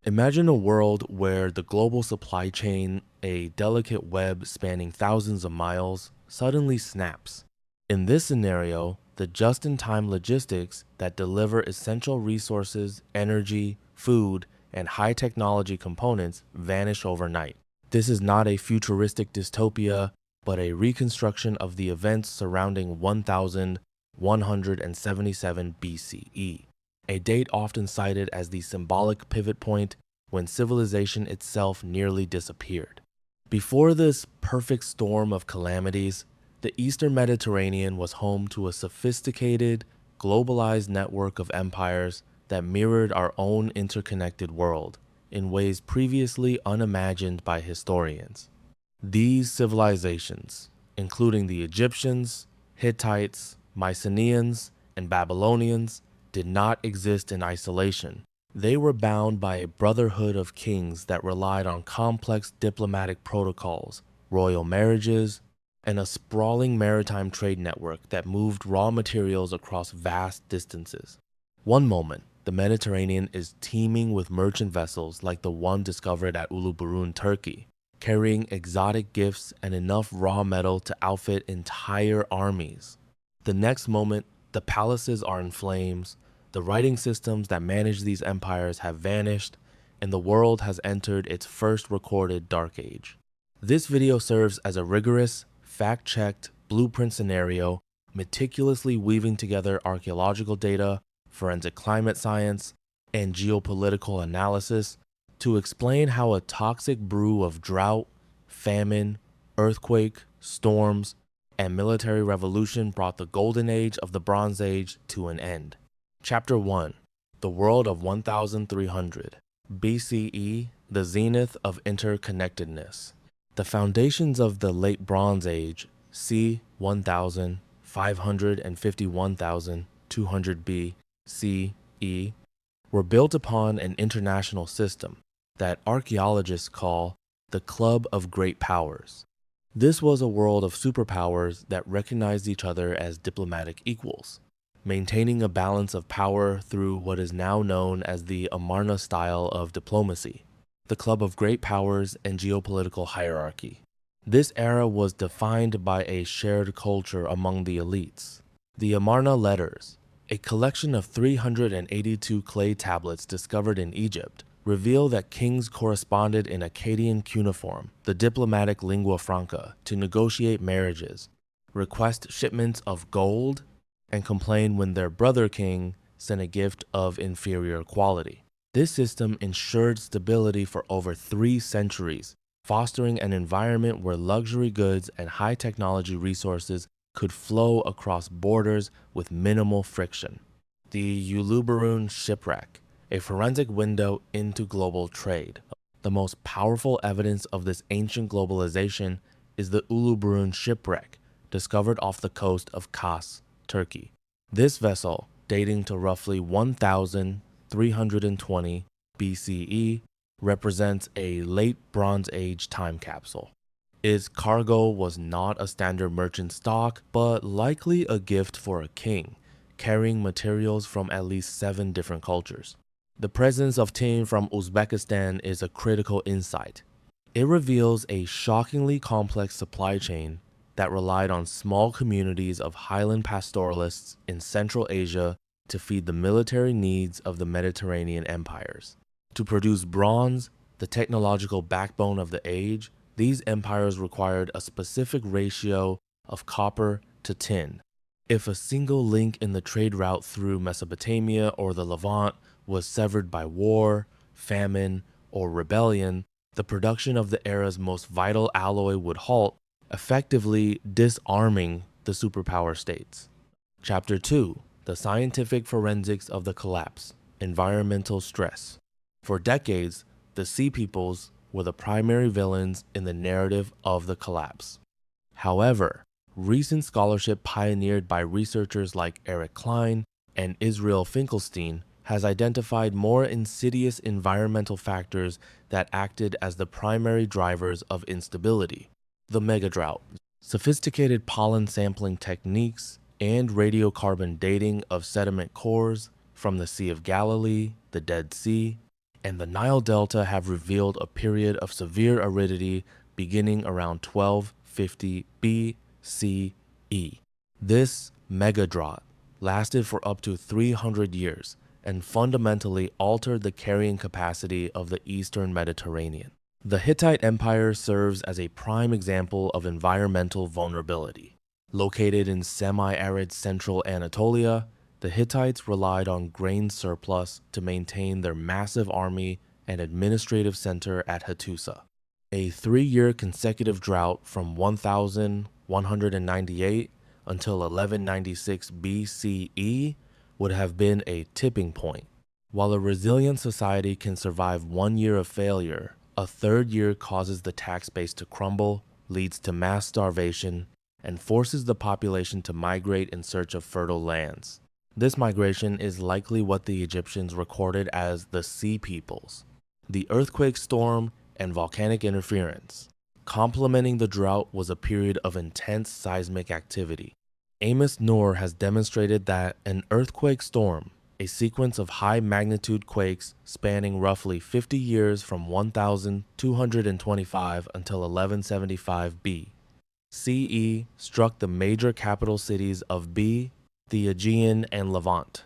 Imagine a world where the global supply chain, a delicate web spanning thousands of miles, suddenly snaps. In this scenario, the just-in-time logistics that deliver essential resources, energy, food, and high-technology components vanish overnight. This is not a futuristic dystopia, but a reconstruction of the events surrounding 1177 BCE, a date often cited as the symbolic pivot point when civilization itself nearly disappeared. Before this perfect storm of calamities, the Eastern Mediterranean was home to a sophisticated, globalized network of empires that mirrored our own interconnected world in ways previously unimagined by historians. These civilizations, including the Egyptians, Hittites, Mycenaeans, and Babylonians, did not exist in isolation. They were bound by a brotherhood of kings that relied on complex diplomatic protocols, royal marriages, and a sprawling maritime trade network that moved raw materials across vast distances. One moment, the Mediterranean is teeming with merchant vessels like the one discovered at Uluburun, Turkey, carrying exotic gifts and enough raw metal to outfit entire armies. The next moment, the palaces are in flames, the writing systems that manage these empires have vanished, and the world has entered its first recorded dark age. This video serves as a rigorous, fact-checked blueprint scenario, meticulously weaving together archaeological data, forensic climate science, and geopolitical analysis to explain how a toxic brew of drought, famine, earthquake, storms, and military revolution brought the golden age of the Bronze Age to an end. Chapter 1. The World of 1300 BCE, the Zenith of Interconnectedness. The foundations of the Late Bronze Age, c. 1551,200 BCE, were built upon an international system that archaeologists call the Club of Great Powers. This was a world of superpowers that recognized each other as diplomatic equals, maintaining a balance of power through what is now known as the Amarna style of diplomacy, the Club of Great Powers and geopolitical hierarchy. This era was defined by a shared culture among the elites. The Amarna letters, a collection of 382 clay tablets discovered in Egypt, reveal that kings corresponded in Akkadian cuneiform, the diplomatic lingua franca, to negotiate marriages, request shipments of gold, and complain when their brother king sent a gift of inferior quality. This system ensured stability for over 3 centuries, fostering an environment where luxury goods and high technology resources could flow across borders with minimal friction. The Uluburun shipwreck, a forensic window into global trade. The most powerful evidence of this ancient globalization is the Uluburun shipwreck, discovered off the coast of Kos, Turkey. This vessel, dating to roughly 1320 BCE, represents a late Bronze Age time capsule. Its cargo was not a standard merchant stock, but likely a gift for a king, carrying materials from at least 7 different cultures. The presence of tin from Uzbekistan is a critical insight. It reveals a shockingly complex supply chain that relied on small communities of highland pastoralists in Central Asia to feed the military needs of the Mediterranean empires. To produce bronze, the technological backbone of the age, these empires required a specific ratio of copper to tin. If a single link in the trade route through Mesopotamia or the Levant was severed by war, famine, or rebellion, the production of the era's most vital alloy would halt, effectively disarming the superpower states. Chapter 2. The Scientific Forensics of the Collapse, Environmental Stress. For decades, the Sea Peoples were the primary villains in the narrative of the collapse. However, recent scholarship pioneered by researchers like Eric Klein and Israel Finkelstein has identified more insidious environmental factors that acted as the primary drivers of instability. The megadrought, sophisticated pollen sampling techniques, and radiocarbon dating of sediment cores from the Sea of Galilee, the Dead Sea, and the Nile Delta have revealed a period of severe aridity beginning around 1250 BCE. This megadrought lasted for up to 300 years and fundamentally altered the carrying capacity of the eastern Mediterranean. The Hittite Empire serves as a prime example of environmental vulnerability. Located in semi-arid central Anatolia, the Hittites relied on grain surplus to maintain their massive army and administrative center at Hattusa. A 3-year consecutive drought from 1198 until 1196 BCE would have been a tipping point. While a resilient society can survive 1 year of failure, a 3rd year causes the tax base to crumble, leads to mass starvation, and forces the population to migrate in search of fertile lands. This migration is likely what the Egyptians recorded as the Sea Peoples. The earthquake storm and volcanic interference. Complementing the drought was a period of intense seismic activity. Amos Noor has demonstrated that an earthquake storm, a sequence of high-magnitude quakes spanning roughly 50 years from 1225 until 1175 BCE, struck the major capital cities of the Aegean and Levant.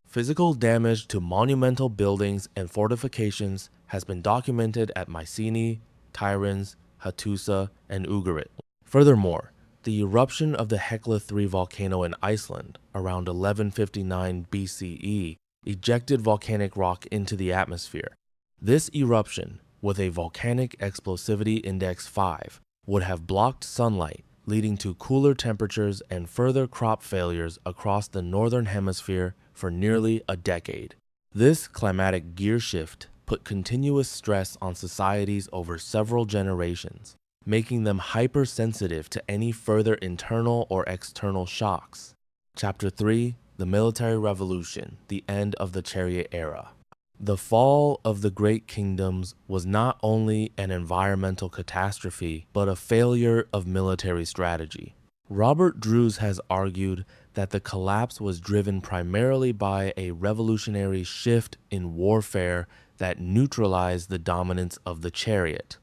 Physical damage to monumental buildings and fortifications has been documented at Mycenae, Tiryns, Hattusa, and Ugarit. Furthermore, the eruption of the Hekla 3 volcano in Iceland around 1159 BCE ejected volcanic rock into the atmosphere. This eruption, with a volcanic explosivity index 5, would have blocked sunlight, leading to cooler temperatures and further crop failures across the northern hemisphere for nearly a decade. This climatic gear shift put continuous stress on societies over several generations, making them hypersensitive to any further internal or external shocks. Chapter 3: The Military Revolution, the End of the Chariot Era. The fall of the Great Kingdoms was not only an environmental catastrophe, but a failure of military strategy. Robert Drews has argued that the collapse was driven primarily by a revolutionary shift in warfare that neutralized the dominance of the chariot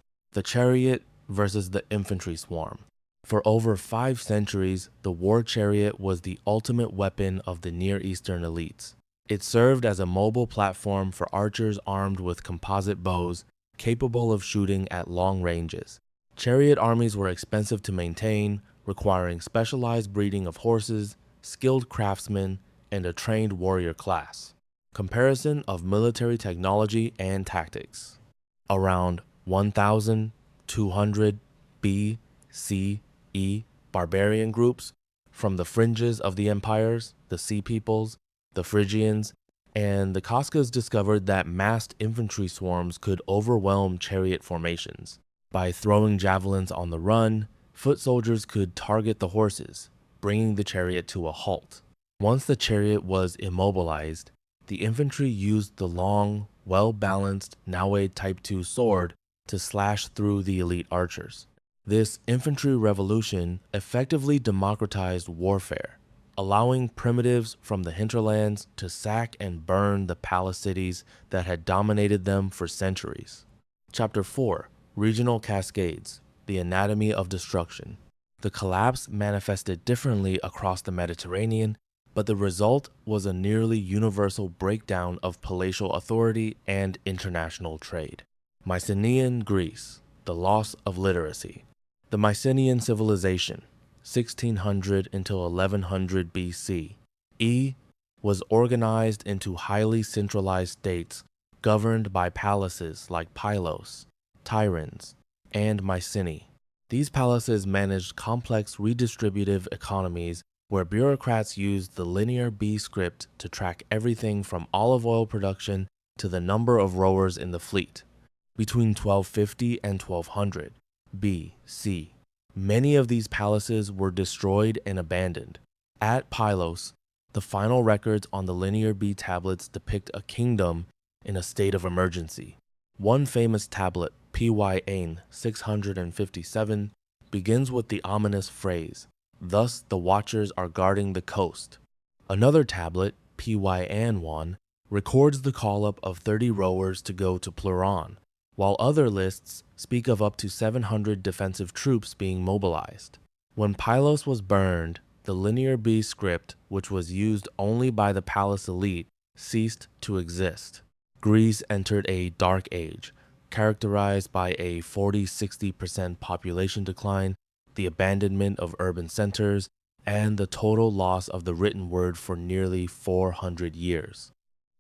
versus the infantry swarm. For over 5 centuries, the war chariot was the ultimate weapon of the Near Eastern elites. It served as a mobile platform for archers armed with composite bows, capable of shooting at long ranges. Chariot armies were expensive to maintain, requiring specialized breeding of horses, skilled craftsmen, and a trained warrior class. Comparison of military technology and tactics. Around 1200 BCE, barbarian groups from the fringes of the empires, the Sea Peoples, the Phrygians, and the Kafkas discovered that massed infantry swarms could overwhelm chariot formations. By throwing javelins on the run, foot soldiers could target the horses, bringing the chariot to a halt. Once the chariot was immobilized, the infantry used the long, well-balanced Naue Type II sword to slash through the elite archers. This infantry revolution effectively democratized warfare, allowing primitives from the hinterlands to sack and burn the palace cities that had dominated them for centuries. Chapter 4: Regional Cascades, the Anatomy of Destruction. The collapse manifested differently across the Mediterranean, but the result was a nearly universal breakdown of palatial authority and international trade. Mycenaean Greece, the loss of literacy. The Mycenaean civilization, 1600 until 1100 BC, was organized into highly centralized states governed by palaces like Pylos, Tiryns, and Mycenae. These palaces managed complex redistributive economies where bureaucrats used the linear B script to track everything from olive oil production to the number of rowers in the fleet. Between 1250 and 1200 BC, many of these palaces were destroyed and abandoned. At Pylos, the final records on the Linear B tablets depict a kingdom in a state of emergency. One famous tablet, Pyn 657, begins with the ominous phrase, "Thus the watchers are guarding the coast." Another tablet, Pyn 1, records the call-up of 30 rowers to go to Pleuron, while other lists speak of up to 700 defensive troops being mobilized. When Pylos was burned, the Linear B script, which was used only by the palace elite, ceased to exist. Greece entered a dark age, characterized by a 40–60% population decline, the abandonment of urban centers, and the total loss of the written word for nearly 400 years.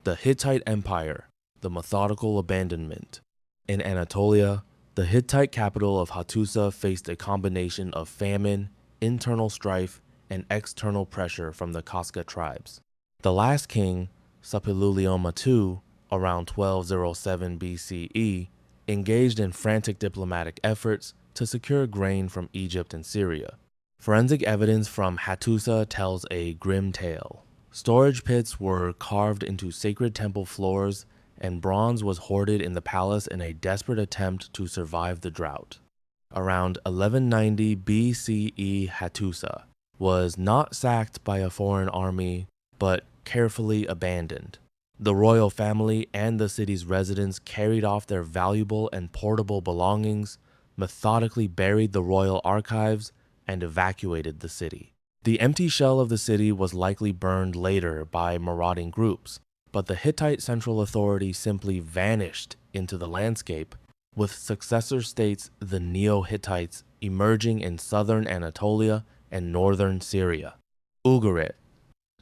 The Hittite Empire, the methodical abandonment. In Anatolia, the Hittite capital of Hattusa faced a combination of famine, internal strife, and external pressure from the Kaska tribes. The last king, Suppiluliuma II, around 1207 BCE, engaged in frantic diplomatic efforts to secure grain from Egypt and Syria. Forensic evidence from Hattusa tells a grim tale. Storage pits were carved into sacred temple floors, and bronze was hoarded in the palace in a desperate attempt to survive the drought. Around 1190 BCE, Hattusa was not sacked by a foreign army, but carefully abandoned. The royal family and the city's residents carried off their valuable and portable belongings, methodically buried the royal archives, and evacuated the city. The empty shell of the city was likely burned later by marauding groups, but the Hittite central authority simply vanished into the landscape, with successor states, the Neo-Hittites, emerging in southern Anatolia and northern Syria. Ugarit,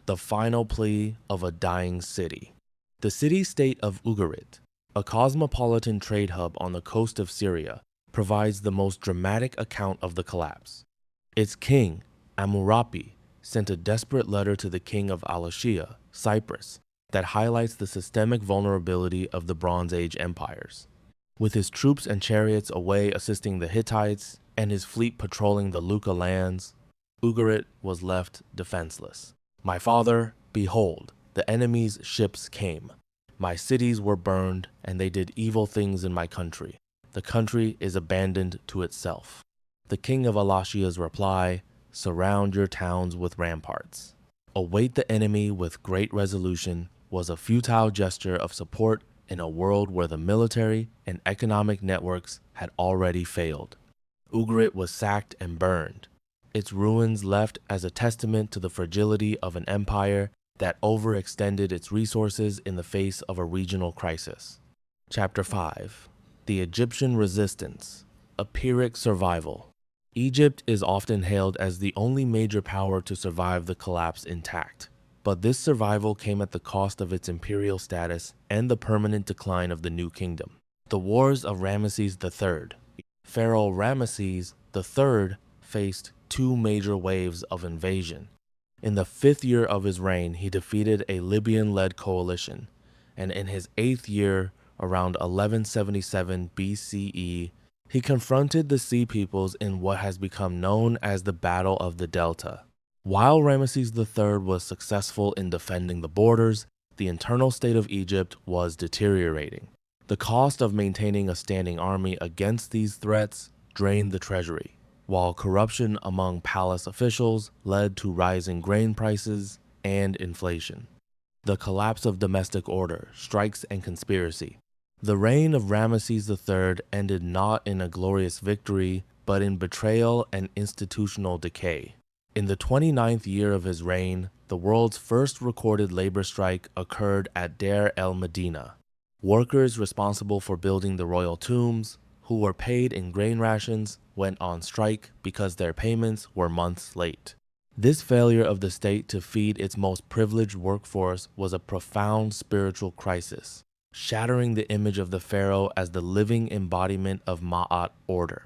the final plea of a dying city. The city-state of Ugarit, a cosmopolitan trade hub on the coast of Syria, provides the most dramatic account of the collapse. Its king, Amurapi, sent a desperate letter to the king of Alashiya, Cyprus, that highlights the systemic vulnerability of the Bronze Age empires. With his troops and chariots away assisting the Hittites and his fleet patrolling the Luka lands, Ugarit was left defenseless. My father, behold, the enemy's ships came. My cities were burned, and they did evil things in my country. The country is abandoned to itself. The king of Alashiya's reply, surround your towns with ramparts. Await the enemy with great resolution, was a futile gesture of support in a world where the military and economic networks had already failed. Ugarit was sacked and burned, its ruins left as a testament to the fragility of an empire that overextended its resources in the face of a regional crisis. Chapter 5. The Egyptian Resistance, a Pyrrhic Survival. Egypt is often hailed as the only major power to survive the collapse intact, but this survival came at the cost of its imperial status and the permanent decline of the new kingdom. The Wars of Ramesses III. Pharaoh Ramesses III faced two major waves of invasion. In the 5th year of his reign, he defeated a Libyan-led coalition, and in his 8th year, around 1177 BCE, he confronted the Sea Peoples in what has become known as the Battle of the Delta. While Ramesses III was successful in defending the borders, the internal state of Egypt was deteriorating. The cost of maintaining a standing army against these threats drained the treasury, while corruption among palace officials led to rising grain prices and inflation. The collapse of domestic order, strikes, and conspiracy. The reign of Ramesses III ended not in a glorious victory, but in betrayal and institutional decay. In the 29th year of his reign, the world's first recorded labor strike occurred at Deir el-Medina. Workers responsible for building the royal tombs, who were paid in grain rations, went on strike because their payments were months late. This failure of the state to feed its most privileged workforce was a profound spiritual crisis, shattering the image of the pharaoh as the living embodiment of Ma'at order.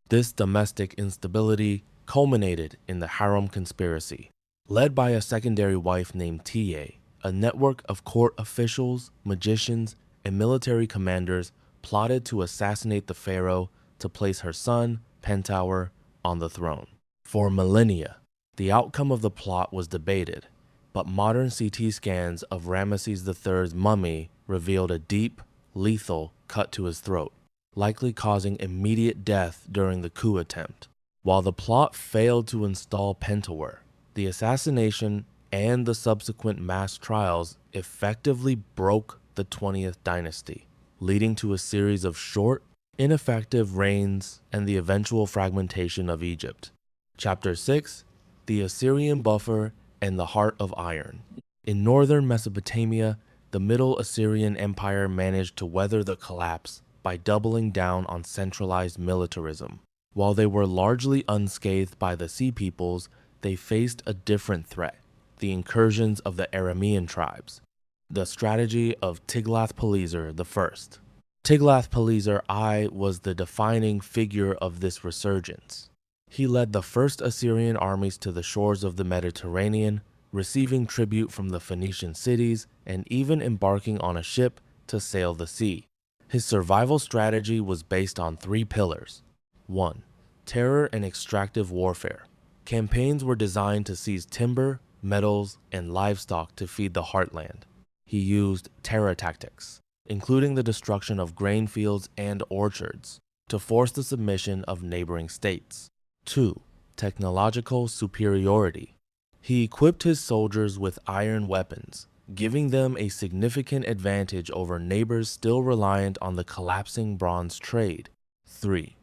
This domestic instability culminated in the Harem conspiracy, led by a secondary wife named Tiye. A network of court officials, magicians, and military commanders plotted to assassinate the pharaoh to place her son, Pentower, on the throne. For millennia, the outcome of the plot was debated, but modern CT scans of Ramesses III's mummy revealed a deep, lethal cut to his throat, likely causing immediate death during the coup attempt. While the plot failed to install Pentower, the assassination and the subsequent mass trials effectively broke the 20th dynasty, leading to a series of short, ineffective reigns and the eventual fragmentation of Egypt. Chapter 6: The Assyrian Buffer and the Heart of Iron. In northern Mesopotamia, the Middle Assyrian Empire managed to weather the collapse by doubling down on centralized militarism. While they were largely unscathed by the Sea Peoples, they faced a different threat: the incursions of the Aramean tribes. The strategy of Tiglath-Pileser I. Tiglath-Pileser I was the defining figure of this resurgence. He led the first Assyrian armies to the shores of the Mediterranean, receiving tribute from the Phoenician cities and even embarking on a ship to sail the sea. His survival strategy was based on 3 pillars. 1. Terror and extractive warfare. Campaigns were designed to seize timber, metals, and livestock to feed the heartland. He used terror tactics, including the destruction of grain fields and orchards, to force the submission of neighboring states. 2. Technological superiority. He equipped his soldiers with iron weapons, giving them a significant advantage over neighbors still reliant on the collapsing bronze trade. 3.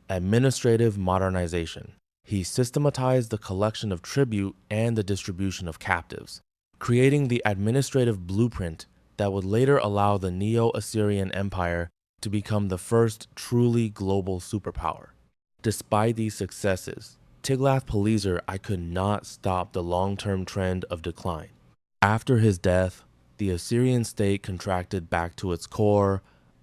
Administrative modernization. He systematized the collection of tribute and the distribution of captives, creating the administrative blueprint that would later allow the Neo-Assyrian Empire to become the first truly global superpower. Despite these successes, Tiglath-Pileser I could not stop the long-term trend of decline. After his death, the Assyrian state contracted back to its core,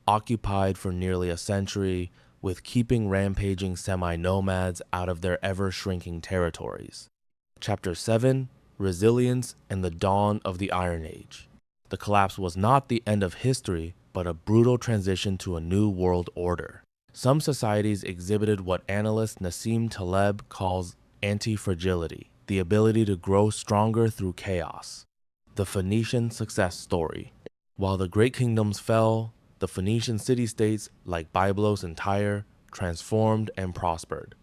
occupied for nearly a century, with keeping rampaging semi-nomads out of their ever-shrinking territories. Chapter 7: Resilience and the Dawn of the Iron Age. The collapse was not the end of history, but a brutal transition to a new world order. Some societies exhibited what analyst Nassim Taleb calls anti-fragility, the ability to grow stronger through chaos. The Phoenician success story. While the great kingdoms fell, the Phoenician city-states like Byblos and Tyre transformed and prospered.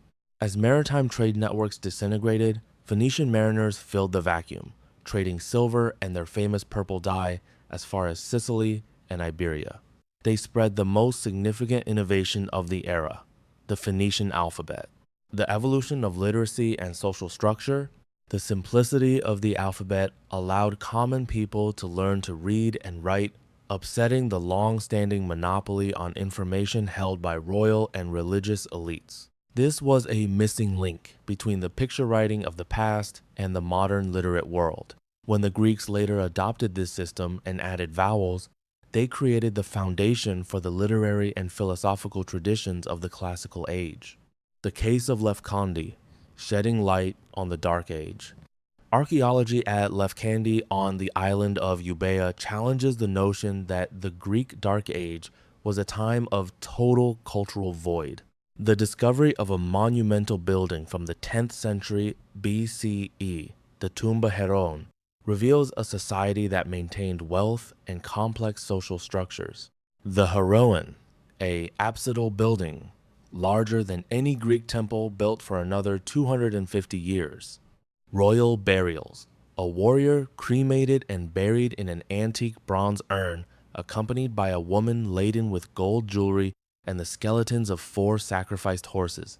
As maritime trade networks disintegrated, Phoenician mariners filled the vacuum, trading silver and their famous purple dye as far as Sicily and Iberia. They spread the most significant innovation of the era, the Phoenician alphabet. The evolution of literacy and social structure. The simplicity of the alphabet allowed common people to learn to read and write, upsetting the long-standing monopoly on information held by royal and religious elites. This was a missing link between the picture writing of the past and the modern literate world. When the Greeks later adopted this system and added vowels, they created the foundation for the literary and philosophical traditions of the classical age. The case of Lefkandi, shedding light on the Dark Age. Archaeology at Lefkandi on the island of Euboea challenges the notion that the Greek Dark Age was a time of total cultural void. The discovery of a monumental building from the 10th century BCE, the Tumba Heron, reveals a society that maintained wealth and complex social structures. The Heroan, a apsidal building, larger than any Greek temple built for another 250 years. Royal burials, a warrior cremated and buried in an antique bronze urn, accompanied by a woman laden with gold jewelry and the skeletons of 4 sacrificed horses.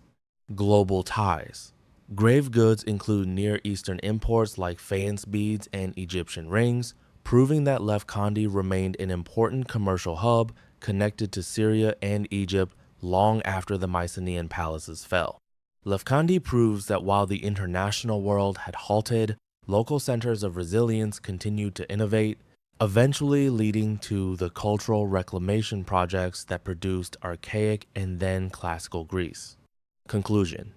Global ties. Grave goods include Near Eastern imports like faience beads and Egyptian rings, proving that Lefkandi remained an important commercial hub connected to Syria and Egypt long after the Mycenaean palaces fell. Lefkandi proves that while the international world had halted, local centers of resilience continued to innovate, eventually leading to the cultural reclamation projects that produced archaic and then classical Greece. Conclusion.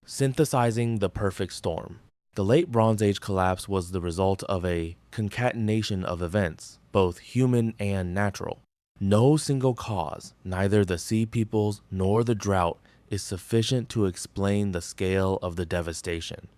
Synthesizing the perfect storm. The late Bronze Age collapse was the result of a concatenation of events, both human and natural. No single cause, neither the Sea Peoples nor the drought, is sufficient to explain the scale of the devastation.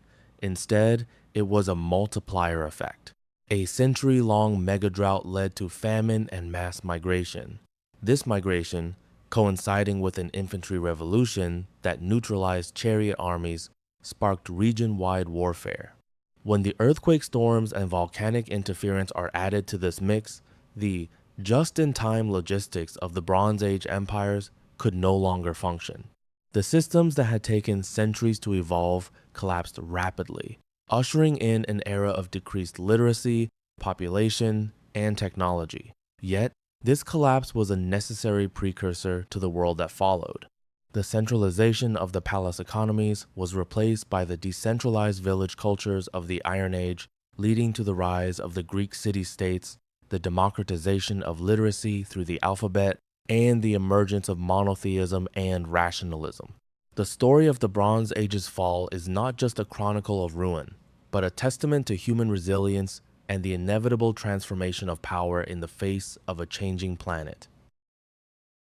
Instead, it was a multiplier effect. A century-long megadrought led to famine and mass migration. This migration, coinciding with an infantry revolution that neutralized chariot armies, sparked region-wide warfare. When the earthquake storms and volcanic interference are added to this mix, the just-in-time logistics of the Bronze Age empires could no longer function. The systems that had taken centuries to evolve collapsed rapidly, ushering in an era of decreased literacy, population, and technology. Yet, this collapse was a necessary precursor to the world that followed. The centralization of the palace economies was replaced by the decentralized village cultures of the Iron Age, leading to the rise of the Greek city-states, the democratization of literacy through the alphabet, and the emergence of monotheism and rationalism. The story of the Bronze Age's fall is not just a chronicle of ruin, but a testament to human resilience and the inevitable transformation of power in the face of a changing planet.